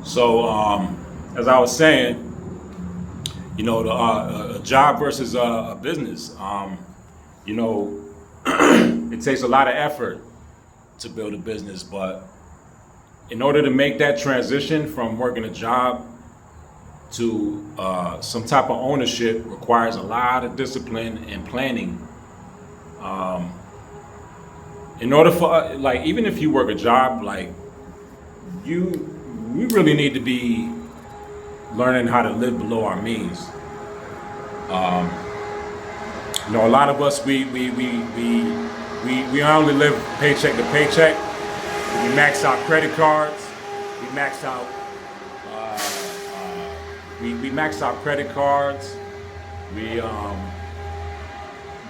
So, as I was saying, a job versus a business. You know, it takes a lot of effort to build a business, but in order to make that transition from working a job to some type of ownership requires a lot of discipline and planning. In order for like, even if you work a job, like you, we really need to be learning how to live below our means. A lot of us we only live paycheck to paycheck. We max out credit cards. We max out we max out credit cards. We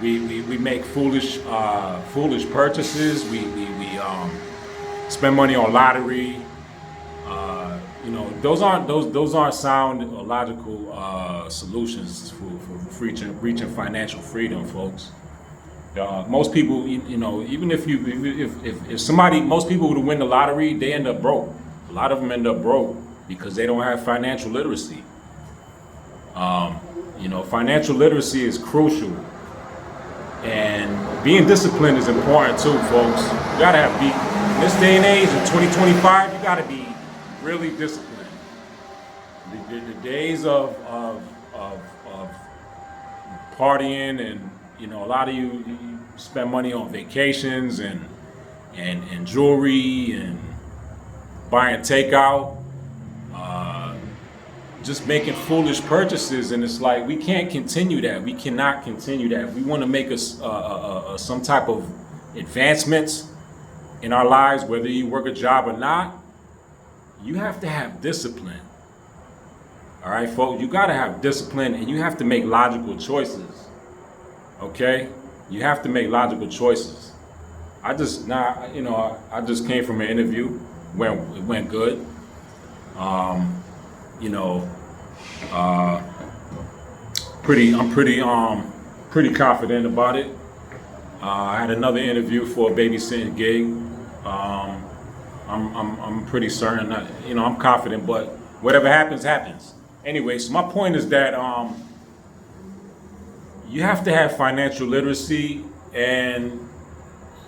we make foolish purchases. We spend money on lottery. Those aren't sound or logical solutions for reaching financial freedom, folks. Most people, even if somebody, most people who win the lottery, they end up broke. A lot of them end up broke because they don't have financial literacy. Financial literacy is crucial, and being disciplined is important too, folks. You gotta in this day and age in 2025, you gotta be really disciplined. The days of partying and a lot of you spend money on vacations and jewelry and buying takeout, just making foolish purchases, and it's like we can't continue that. We cannot continue that. We want to make us some type of advancements in our lives, whether you work a job or not. You have to have discipline. All right, folks, you got to have discipline, and you have to make logical choices. Okay, you have to make logical choices. I just came from an interview. It went good. I'm pretty confident about it. I had another interview for a babysitting gig. I'm pretty certain that, I'm confident, but whatever happens, happens. Anyway, so my point is that you have to have financial literacy, and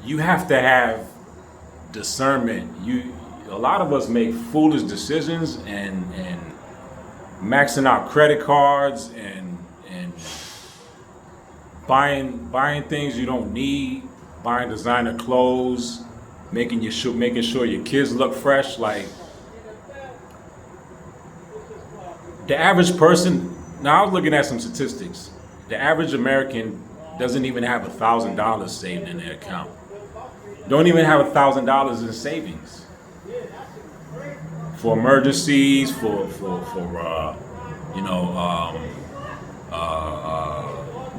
you have to have discernment. A lot of us make foolish decisions and maxing out credit cards and buying things you don't need, buying designer clothes, making sure your kids look fresh. Like the average person. Now I was looking at some statistics. The average American doesn't even have $1,000 saved in their account. Don't even have $1,000 in savings for emergencies, for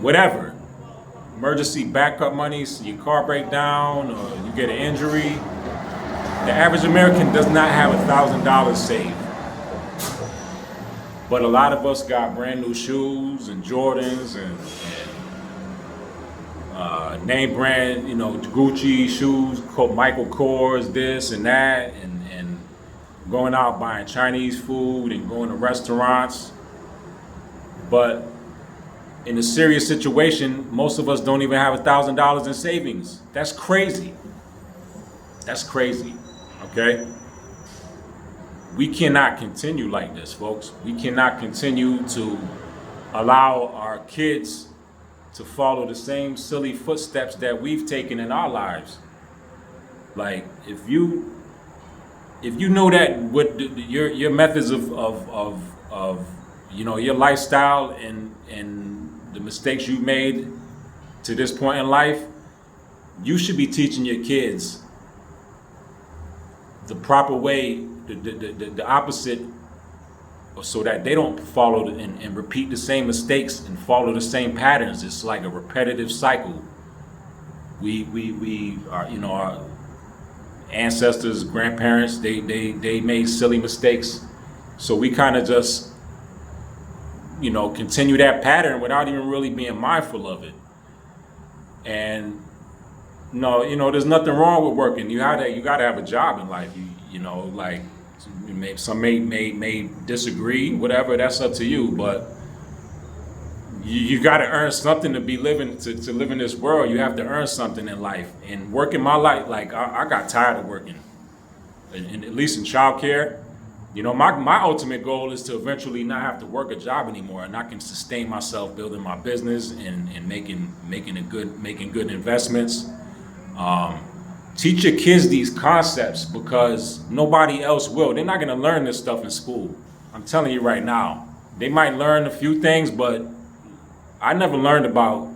whatever. Emergency backup money, so your car break down or you get an injury. The average American does not have $1,000 saved. But a lot of us got brand new shoes and Jordans and name brand, Gucci shoes, Michael Kors, this and that, and going out buying Chinese food and going to restaurants. But in a serious situation, most of us don't even have $1,000 in savings. That's crazy. That's crazy. Okay? We cannot continue like this, folks. We cannot continue to allow our kids to follow the same silly footsteps that we've taken in our lives. Like if you know that what your methods of your lifestyle and the mistakes you've made to this point in life, you should be teaching your kids the proper way, the opposite, so that they don't follow and repeat the same mistakes and follow the same patterns. It's like a repetitive cycle. We are, our ancestors, grandparents, they made silly mistakes, so we kind of just continue that pattern without even really being mindful of it. And there's nothing wrong with working. You gotta have a job in life. Like Some may disagree, whatever. That's up to you. But you got to earn something to be living to live in this world. You have to earn something in life. And working my life, like I got tired of working, and at least in childcare. You know, my ultimate goal is to eventually not have to work a job anymore, and I can sustain myself building my business and making good investments. Teach your kids these concepts because nobody else will. They're not going to learn this stuff in school. I'm telling you right now. They might learn a few things, but I never learned about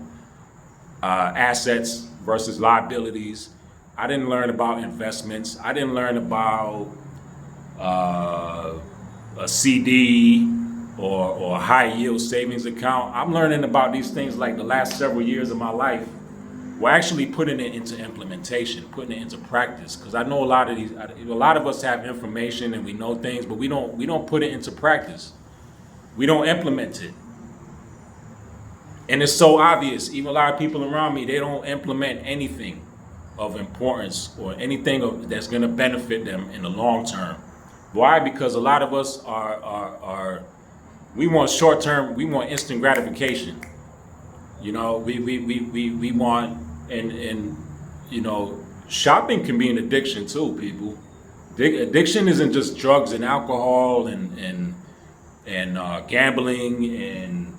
assets versus liabilities. I didn't learn about investments. I didn't learn about a CD or a high yield savings account. I'm learning about these things like the last several years of my life. We're actually putting it into implementation, putting it into practice. Because I know a lot of us have information and we know things, but we don't put it into practice. We don't implement it. And it's so obvious. Even a lot of people around me, they don't implement anything of importance or anything that's going to benefit them in the long term. Why? Because a lot of us we want short term, we want instant gratification. You know, we want, and you know, shopping can be an addiction too, people. Addiction isn't just drugs and alcohol and gambling and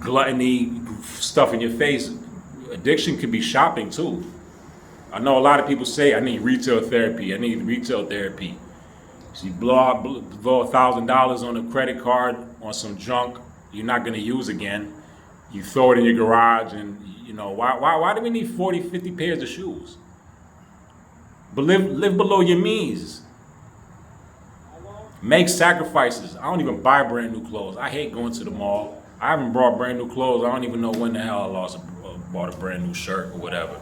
gluttony, stuff in your face. Addiction could be shopping too. I know a lot of people say, I need retail therapy. I need retail therapy. So you blow $1,000 on a credit card on some junk you're not going to use again. You throw it in your garage, and you know why do we need 40, 50 pairs of shoes? But live below your means. Make sacrifices. I don't even buy brand new clothes. I hate going to the mall. I haven't bought brand new clothes. I don't even know when the hell I bought a brand new shirt or whatever.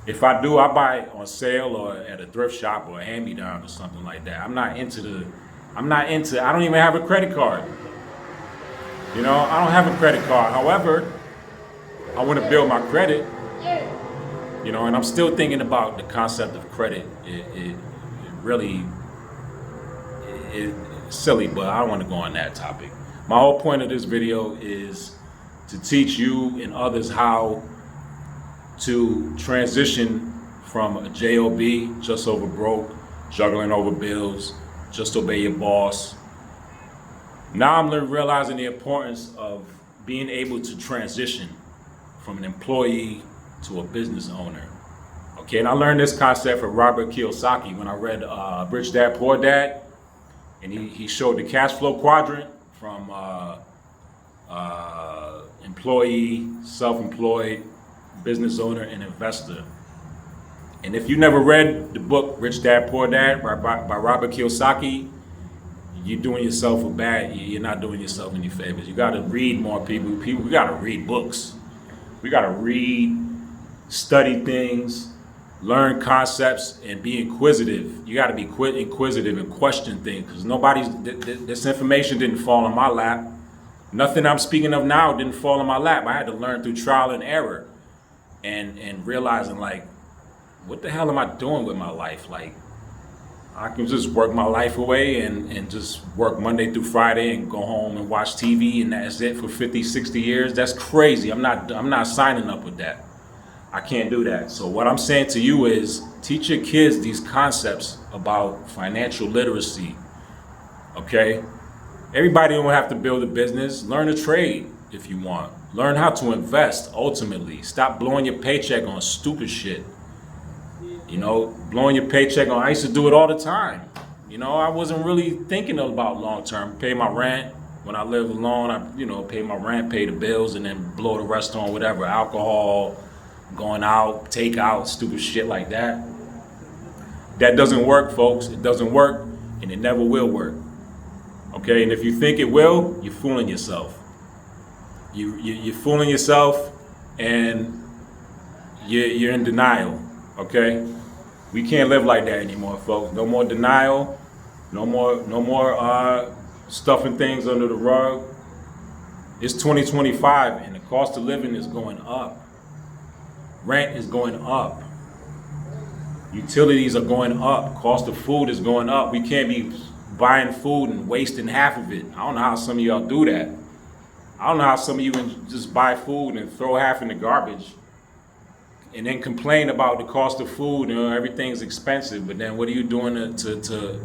If I do, I buy it on sale or at a thrift shop or a hand-me-down or something like that. I don't even have a credit card. You know, I don't have a credit card. However, I want to build my credit. You know, and I'm still thinking about the concept of credit. It really is silly, but I don't want to go on that topic. My whole point of this video is to teach you and others how to transition from a JOB, just over broke, juggling over bills, just obey your boss. Now I'm realizing the importance of being able to transition from an employee to a business owner. Okay, and I learned this concept from Robert Kiyosaki when I read Rich Dad Poor Dad, and he showed the cash flow quadrant from employee, self-employed, business owner, and investor. And if you never read the book Rich Dad Poor Dad by Robert Kiyosaki, you're doing yourself a bad. You're not doing yourself any favors. You got to read more, people. We got to read books. We got to read, study things, learn concepts, and be inquisitive. You got to be inquisitive and question things, because this information didn't fall on my lap. Nothing I'm speaking of now didn't fall on my lap. I had to learn through trial and error, and realizing, like, what the hell am I doing with my life? Like, I can just work my life away and just work Monday through Friday and go home and watch TV, and that's it for 50, 60 years. That's crazy. I'm not signing up with that. I can't do that. So what I'm saying to you is teach your kids these concepts about financial literacy. Okay? Everybody don't have to build a business. Learn a trade if you want. Learn how to invest ultimately. Stop blowing your paycheck on stupid shit. You know, blowing your paycheck on, I used to do it all the time. You know, I wasn't really thinking about long term. Pay my rent. When I live alone, I, pay my rent, pay the bills, and then blow the rest on whatever, alcohol, going out, take out, stupid shit like that. That doesn't work, folks. It doesn't work, and it never will work. Okay, and if you think it will, you're fooling yourself. You're fooling yourself, and you're in denial. Okay, we can't live like that anymore, folks. No more denial. No more stuffing things under the rug. It's 2025, and the cost of living is going up. Rent is going up. Utilities are going up. Cost of food is going up. We can't be buying food and wasting half of it. I don't know how some of y'all do that. I don't know how some of you just buy food and throw half in the garbage and then complain about the cost of food and everything's expensive. But then what are you doing to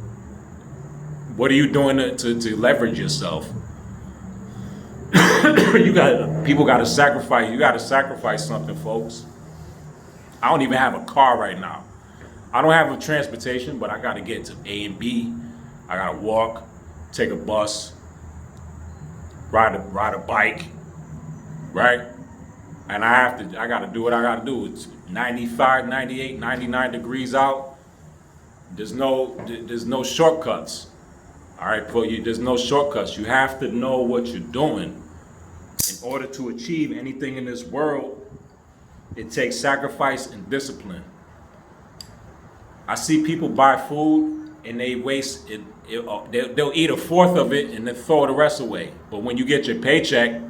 leverage yourself? People got to sacrifice. You got to sacrifice something, folks. I don't even have a car right now. I don't have a transportation, but I got to get to A and B. I got to walk, take a bus, ride a bike, right? And I got to do what I got to do. It's 95, 98, 99 degrees out. There's no shortcuts. All right, there's no shortcuts. You have to know what you're doing. In order to achieve anything in this world, it takes sacrifice and discipline. I see people buy food and they waste it. They'll eat a fourth of it and then throw the rest away. But when you get your paycheck,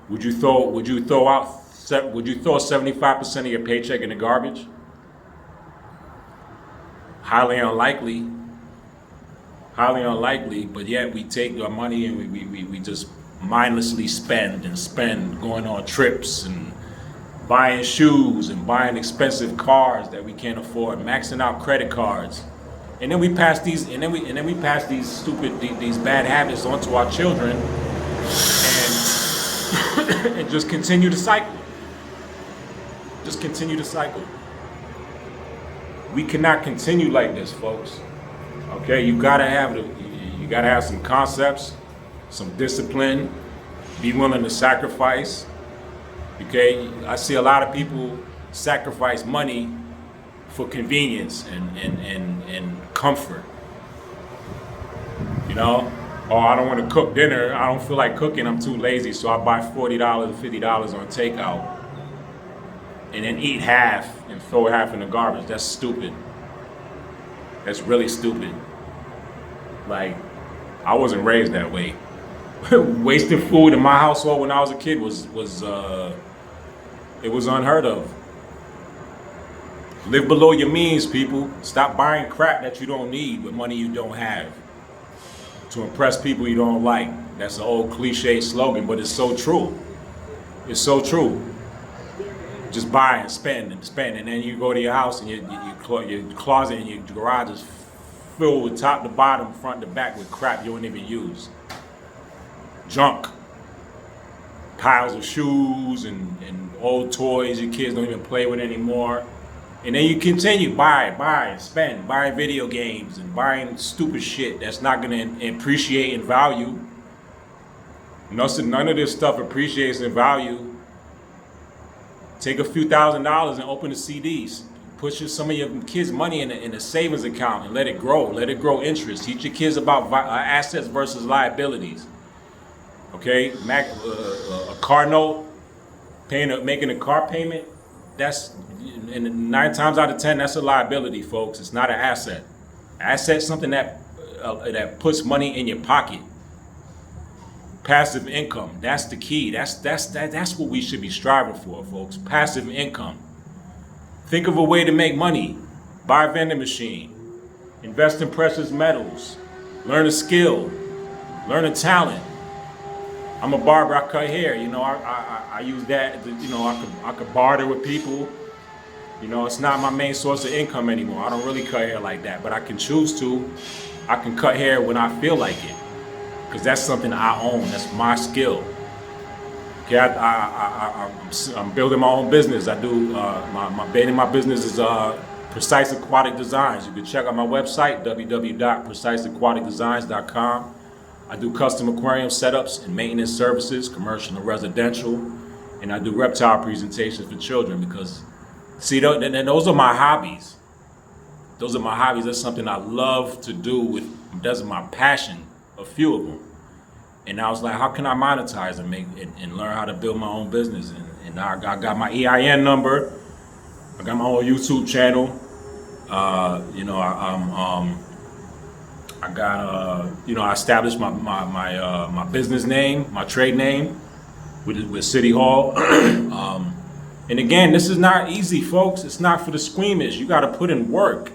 would you throw 75% of your paycheck in the garbage? Highly unlikely. Highly unlikely. But yet we take our money and we just mindlessly spend going on trips and buying shoes and buying expensive cars that we can't afford, maxing out credit cards. And then we pass these these bad habits onto our children and just continue the cycle. Just continue the cycle. We cannot continue like this, folks. Okay, you gotta have some concepts, some discipline, be willing to sacrifice. Okay, I see a lot of people sacrifice money for convenience and comfort. You know, oh, I don't want to cook dinner. I don't feel like cooking. I'm too lazy, so I buy $40, $50 on takeout, and then eat half and throw half in the garbage. That's stupid. That's really stupid. Like, I wasn't raised that way. Wasting food in my household when I was a kid was unheard of. Live below your means, people. Stop buying crap that you don't need with money you don't have to impress people you don't like. That's an old cliche slogan, but it's so true. It's so true. Just buy and spend, and then you go to your house and your closet and your garage is filled with top to bottom, front to back with crap you don't even use. Junk. Piles of shoes and old toys your kids don't even play with anymore. And then you continue, buy and spend, buying video games and buying stupid shit that's not going to appreciate in value. None of this stuff appreciates in value. Take a few $1,000s and open the CDs. Put some of your kids' money in a savings account and let it grow. Let it grow interest. Teach your kids about assets versus liabilities. Okay, a car note, making a car payment, that's, and 9 times out of 10, that's a liability, folks. It's not an asset. Asset's something that puts money in your pocket. Passive income, that's the key. That's what we should be striving for, folks. Passive income. Think of a way to make money. Buy a vending machine. Invest in precious metals. Learn a skill. Learn a talent. I'm a barber. I cut hair. You know, I use that. You know, I could barter with people. You know, it's not my main source of income anymore. I don't really cut hair like that, but I can choose to. I can cut hair when I feel like it, because that's something I own. That's my skill. Okay, I'm building my own business. I do my business is Precise Aquatic Designs. You can check out my website www.preciseaquaticdesigns.com. I do custom aquarium setups and maintenance services, commercial and residential, and I do reptile presentations for children because, see, those are my hobbies. Those are my hobbies. That's something I love to do. That's my passion, a few of them. And I was like, how can I monetize and and learn how to build my own business? And I got my EIN number. I got my own YouTube channel. You know, I got you know, I established my business name, my trade name with City Hall. And again, this is not easy, folks. It's not for the squeamish. You got to put in work.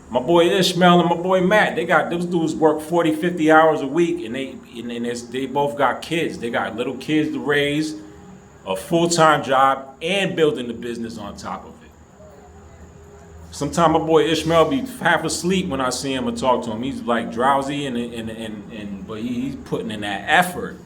My boy Ishmael and my boy Matt, those dudes work 40, 50 hours a week, and they both got kids. They got little kids to raise, a full-time job, and building the business on top of it. Sometimes my boy Ishmael be half asleep when I see him and talk to him. He's like drowsy, but he's putting in that effort.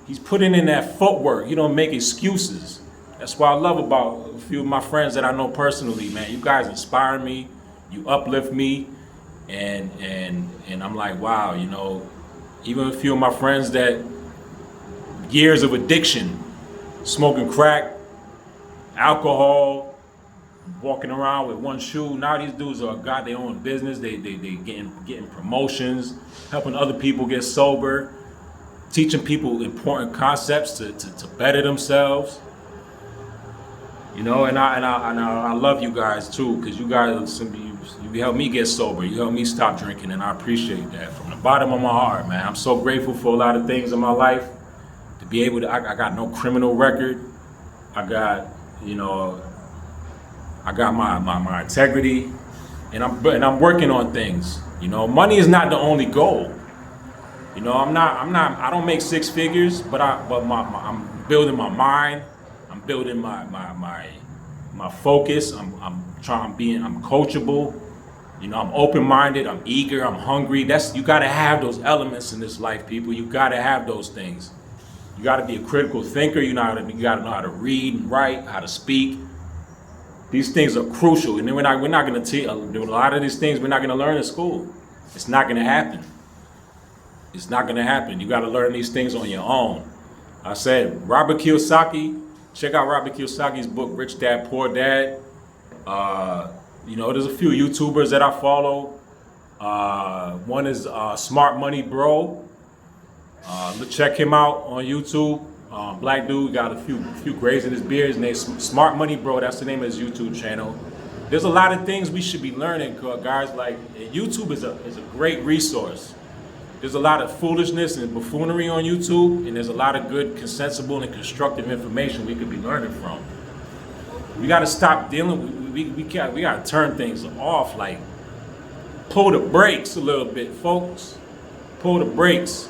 He's putting in that footwork. He don't make excuses. That's what I love about a few of my friends that I know personally, man. You guys inspire me. You uplift me, and I'm like, wow, even a few of my friends that years of addiction, smoking crack, alcohol, walking around with one shoe. Now these dudes got their own business. They getting promotions, helping other people get sober, teaching people important concepts to better themselves. And I love you guys too, because you guys you help me get sober. You help me stop drinking, and I appreciate that from the bottom of my heart, man. I'm so grateful for a lot of things in my life. To be able to, I got no criminal record. I got, I got my integrity, and I'm working on things. Money is not the only goal. I don't make six figures, but I'm building my mind. I'm building my focus. I'm coachable. I'm open-minded. I'm eager. I'm hungry. You got to have those elements in this life, people. You got to have those things. You got to be a critical thinker. You got to know how to read and write, how to speak. These things are crucial, and then we're not going to teach a lot of these things. We're not going to learn in school. It's not going to happen. It's not going to happen. You got to learn these things on your own. I said Robert Kiyosaki. Check out Robert Kiyosaki's book, Rich Dad, Poor Dad. There's a few YouTubers that I follow. One is Smart Money Bro. Check him out on YouTube. Black dude, got a few grays in his beard. His name's Smart Money Bro. That's the name of his YouTube channel. There's a lot of things we should be learning, guys. Like YouTube is a great resource. There's a lot of foolishness and buffoonery on YouTube, and there's a lot of good, sensible, and constructive information we could be learning from. We got to stop dealing. We got to turn things off. Like pull the brakes a little bit, folks. Pull the brakes.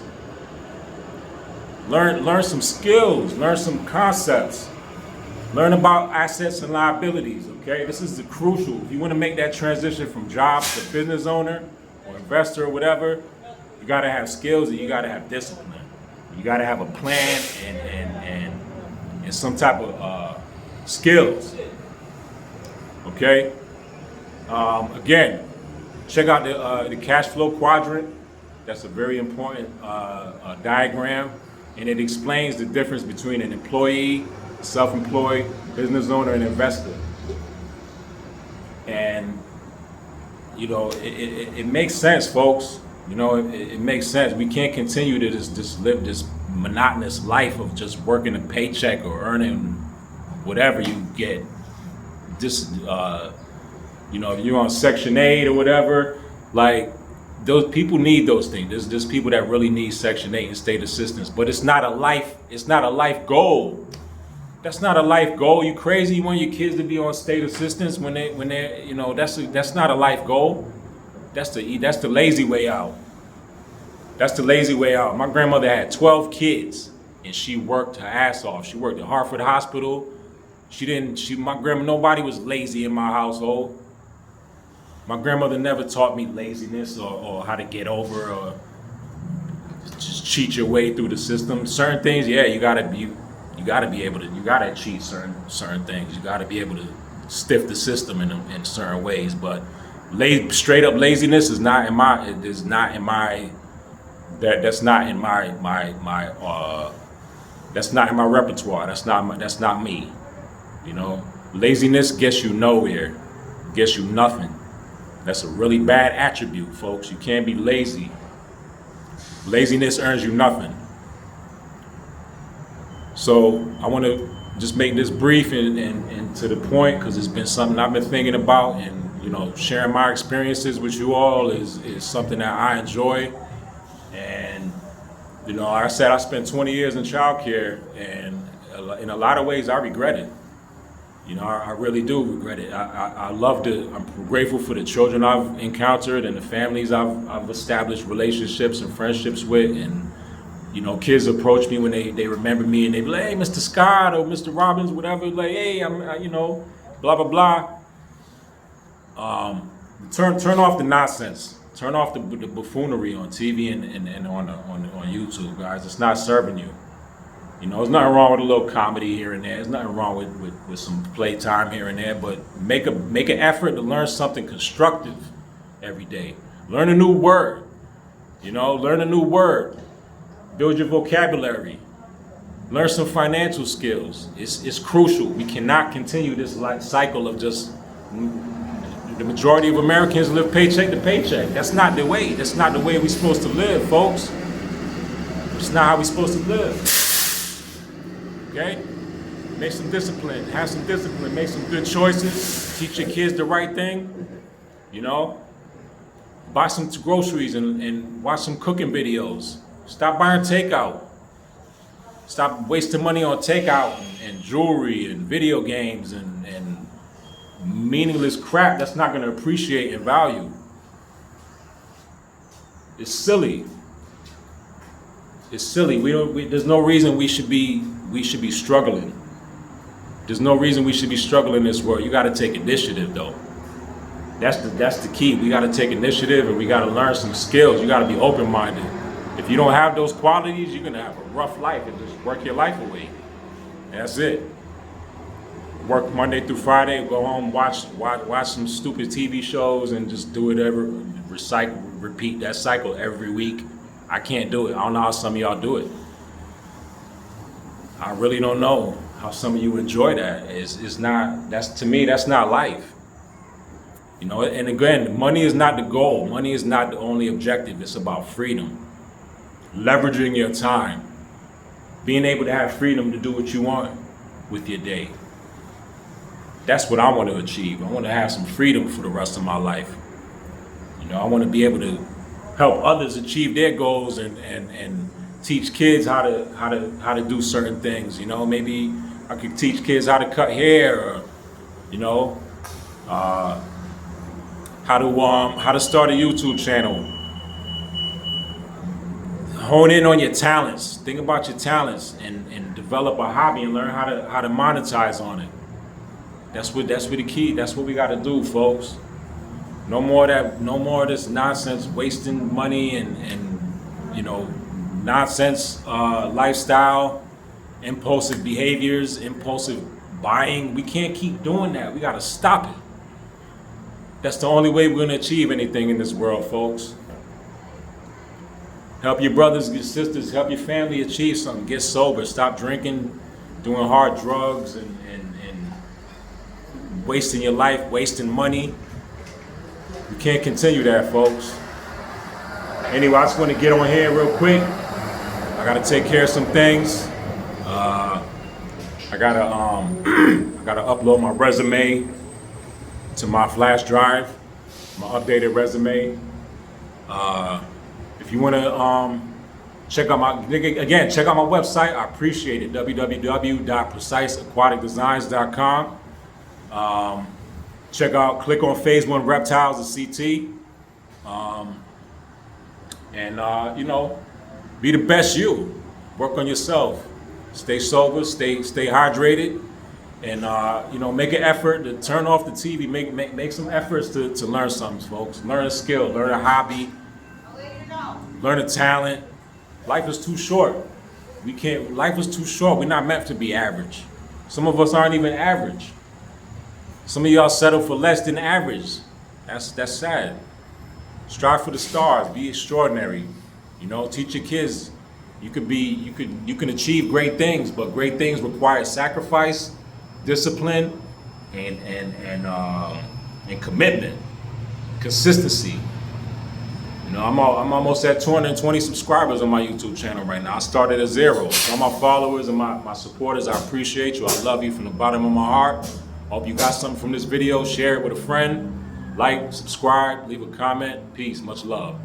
Learn some skills. Learn some concepts. Learn about assets and liabilities. Okay, this is the crucial. If you want to make that transition from job to business owner or investor or whatever, you got to have skills and you got to have discipline. You got to have a plan and some type of skills. Okay. Again, check out the cash flow quadrant. That's a very important diagram, and it explains the difference between an employee, self-employed, business owner, and investor. And it makes sense, folks. It makes sense. We can't continue to just live this monotonous life of just working a paycheck or earning whatever you get. If you're on Section 8 or whatever, like those people need those things. There's people that really need Section 8 and state assistance, but it's not a life goal. That's not a life goal. You crazy? You want your kids to be on state assistance when they're that's not a life goal. That's the lazy way out. That's the lazy way out. My grandmother had 12 kids and she worked her ass off. She worked at Hartford Hospital. Nobody was lazy in my household. My grandmother never taught me laziness or how to get over or just cheat your way through the system. Certain things, yeah, you gotta achieve certain things. You gotta be able to stiff the system in certain ways. But straight up laziness is not in my repertoire. That's not me. Laziness gets you nowhere, gets you nothing. That's a really bad attribute, folks. You can't be lazy. Laziness earns you nothing. So I want to just make this brief and to the point, because it's been something I've been thinking about, and sharing my experiences with you all is something that I enjoy. And like I said, I spent 20 years in childcare, and in a lot of ways I regret it. You know, I really do regret it. I love I'm grateful for the children I've encountered and the families I've established relationships and friendships with. And, you know, kids approach me when they remember me and they be like, hey, Mr. Scott or Mr. Robbins, whatever. Like, hey, you know, blah, blah, blah. Turn off the nonsense. Turn off the buffoonery on TV and on YouTube, guys. It's not serving you. You know, there's nothing wrong with a little comedy here and there. There's nothing wrong with some playtime here and there. But make an effort to learn something constructive every day. Learn a new word. You know, learn a new word. Build your vocabulary. Learn some financial skills. It's crucial. We cannot continue this cycle of just. The majority of Americans live paycheck to paycheck. That's not the way. That's not the way we're supposed to live, folks. It's not how we're supposed to live. Okay? Make some discipline. Have some discipline. Make some good choices. Teach your kids the right thing. You know? Buy some groceries and watch some cooking videos. Stop buying takeout. Stop wasting money on takeout and jewelry and video games and meaningless crap that's not going to appreciate and value. It's silly. It's silly. There's no reason we should be struggling. There's no reason we should be struggling in this world. You got to take initiative, though. That's the key. We got to take initiative and we got to learn some skills. You got to be open-minded. If you don't have those qualities, you're gonna have a rough life and just work your life away. That's it. Work Monday through Friday, go home, watch some stupid TV shows and just do it repeat that cycle every week. I can't do it. I don't know how some of y'all do it. I really don't know how some of you enjoy that. To me, that's not life. You know, and again, money is not the goal. Money is not the only objective. It's about freedom. Leveraging your time. Being able to have freedom to do what you want with your day. That's what I want to achieve. I want to have some freedom for the rest of my life. You know, I want to be able to help others achieve their goals and teach kids how to do certain things. You know, maybe I could teach kids how to cut hair, or, you know, how to start a YouTube channel. Hone in on your talents. Think about your talents and develop a hobby and learn how to monetize on it. That's what the key. That's what we got to do, folks. No more of this nonsense, wasting money and you know, nonsense lifestyle, impulsive behaviors, impulsive buying. We can't keep doing that. We got to stop it. That's the only way we're going to achieve anything in this world, folks. Help your brothers, your sisters, help your family achieve something. Get sober, stop drinking, doing hard drugs and wasting your life, wasting money. You can't continue that, folks. Anyway, I just want to get on here real quick. I got to take care of some things. I got to upload my resume to my flash drive, my updated resume. If you want to check out my website, I appreciate it. www.preciseaquaticdesigns.com. Click on Phase 1 Reptiles, the CT. You know, be the best you. Work on yourself. Stay sober, stay hydrated, and you know, make an effort to turn off the TV. Make some efforts to learn something, folks. Learn a skill, learn a hobby, learn a talent. Life is too short. Life is too short. We're not meant to be average. Some of us aren't even average. Some of y'all settle for less than average. That's sad. Strive for the stars. Be extraordinary. You know, teach your kids. You can achieve great things, but great things require sacrifice, discipline, and commitment, consistency. You know, I'm almost at 220 subscribers on my YouTube channel right now. I started at 0. So all my followers and my supporters, I appreciate you. I love you from the bottom of my heart. Hope you got something from this video. Share it with a friend. Like, subscribe, leave a comment. Peace. Much love.